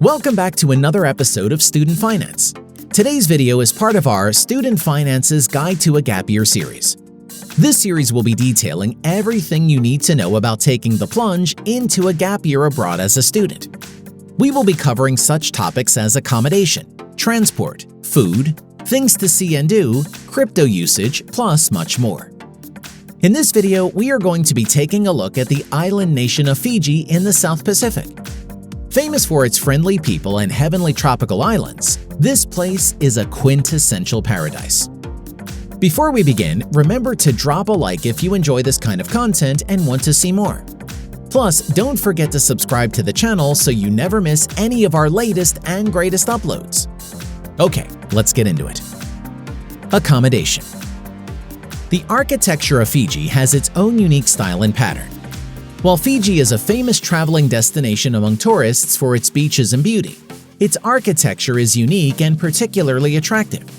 Welcome back to another episode of Student Finance. Today's video is part of our Student Finance's Guide to a Gap Year series. This series will be detailing everything you need to know about taking the plunge into a gap year abroad as a student. We will be covering such topics as accommodation, transport, food, things to see and do, crypto usage, plus much more. In this video, we are going to be taking a look at the island nation of Fiji in the South Pacific. Famous for its friendly people and heavenly tropical islands, this place is a quintessential paradise. Before we begin, remember to drop a like if you enjoy this kind of content and want to see more. Plus, don't forget to subscribe to the channel so you never miss any of our latest and greatest uploads. Okay, let's get into it. Accommodation. The architecture of Fiji has its own unique style and pattern. While Fiji is a famous traveling destination among tourists for its beaches and beauty, its architecture is unique and particularly attractive.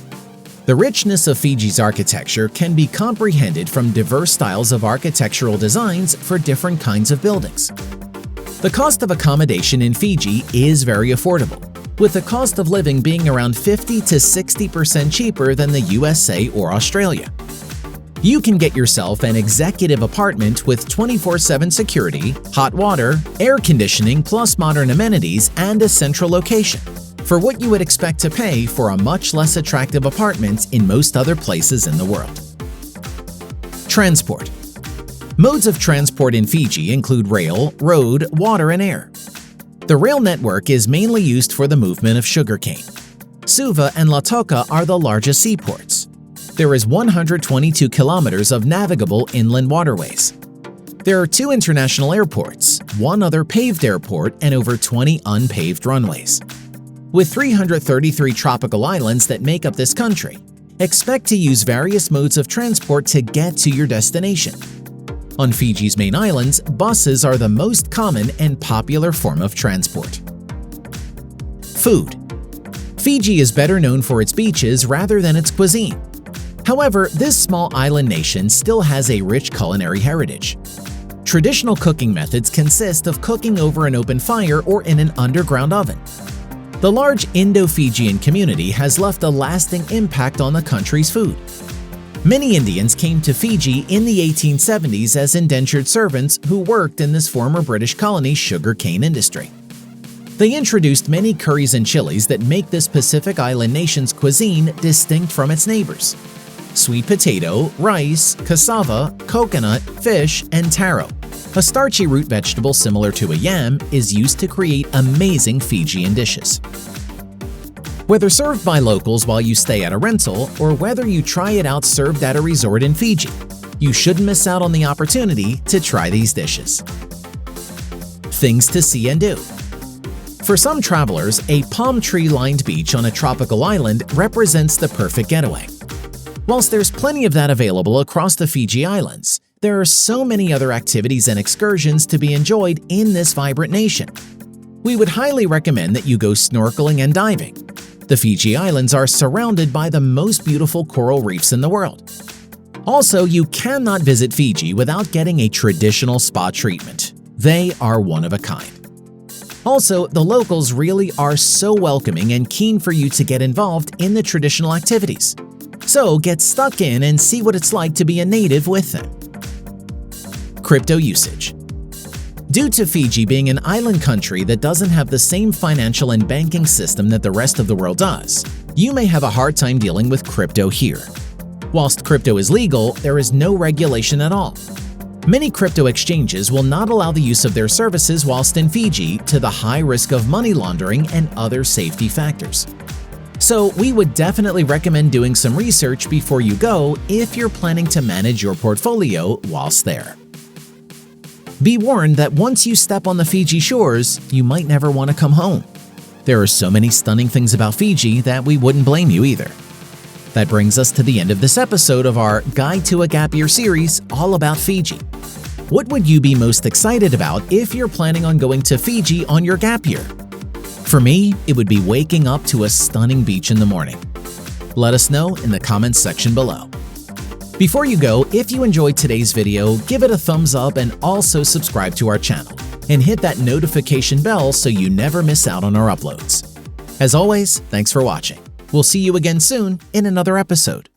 The richness of Fiji's architecture can be comprehended from diverse styles of architectural designs for different kinds of buildings. The cost of accommodation in Fiji is very affordable, with the cost of living being around 50 to 60% cheaper than the USA or Australia. You can get yourself an executive apartment with 24/7 security, hot water, air conditioning plus modern amenities, and a central location, for what you would expect to pay for a much less attractive apartment in most other places in the world. Transport. Modes of transport in Fiji include rail, road, water, and air. The rail network is mainly used for the movement of sugarcane. Suva and Lautoka are the largest seaports. There is 122 kilometers of navigable inland waterways. There are 2 international airports, 1 other paved airport, and over 20 unpaved runways. With 333 tropical islands that make up this country, expect to use various modes of transport to get to your destination. On Fiji's main islands, buses are the most common and popular form of transport. Food. Fiji is better known for its beaches rather than its cuisine. However, this small island nation still has a rich culinary heritage. Traditional cooking methods consist of cooking over an open fire or in an underground oven. The large Indo-Fijian community has left a lasting impact on the country's food. Many Indians came to Fiji in the 1870s as indentured servants who worked in this former British colony's sugarcane industry. They introduced many curries and chilies that make this Pacific Island nation's cuisine distinct from its neighbors. Sweet potato, rice, cassava, coconut, fish, and taro, a starchy root vegetable similar to a yam, is used to create amazing Fijian dishes. Whether served by locals while you stay at a rental or whether you try it out served at a resort in Fiji, you shouldn't miss out on the opportunity to try these dishes. Things to see and do. For some travelers, a palm tree-lined beach on a tropical island represents the perfect getaway. Whilst there's plenty of that available across the Fiji Islands, there are so many other activities and excursions to be enjoyed in this vibrant nation. We would highly recommend that you go snorkeling and diving. The Fiji Islands are surrounded by the most beautiful coral reefs in the world. Also, you cannot visit Fiji without getting a traditional spa treatment. They are one of a kind. Also, the locals really are so welcoming and keen for you to get involved in the traditional activities. So get stuck in and see what it's like to be a native with them. Crypto usage. Due to Fiji being an island country that doesn't have the same financial and banking system that the rest of the world does, you may have a hard time dealing with crypto here. Whilst crypto is legal, there is no regulation at all. Many crypto exchanges will not allow the use of their services whilst in Fiji to the high risk of money laundering and other safety factors. So we would definitely recommend doing some research before you go if you're planning to manage your portfolio whilst there. Be warned that once you step on the Fiji shores, you might never want to come home. There are so many stunning things about Fiji that we wouldn't blame you either. That brings us to the end of this episode of our Guide to a Gap Year series all about Fiji. What would you be most excited about if you're planning on going to Fiji on your gap year? For me, it would be waking up to a stunning beach in the morning. Let us know in the comments section below. Before you go, if you enjoyed today's video, give it a thumbs up and also subscribe to our channel. and hit that notification bell so you never miss out on our uploads. As always, thanks for watching. We'll see you again soon in another episode.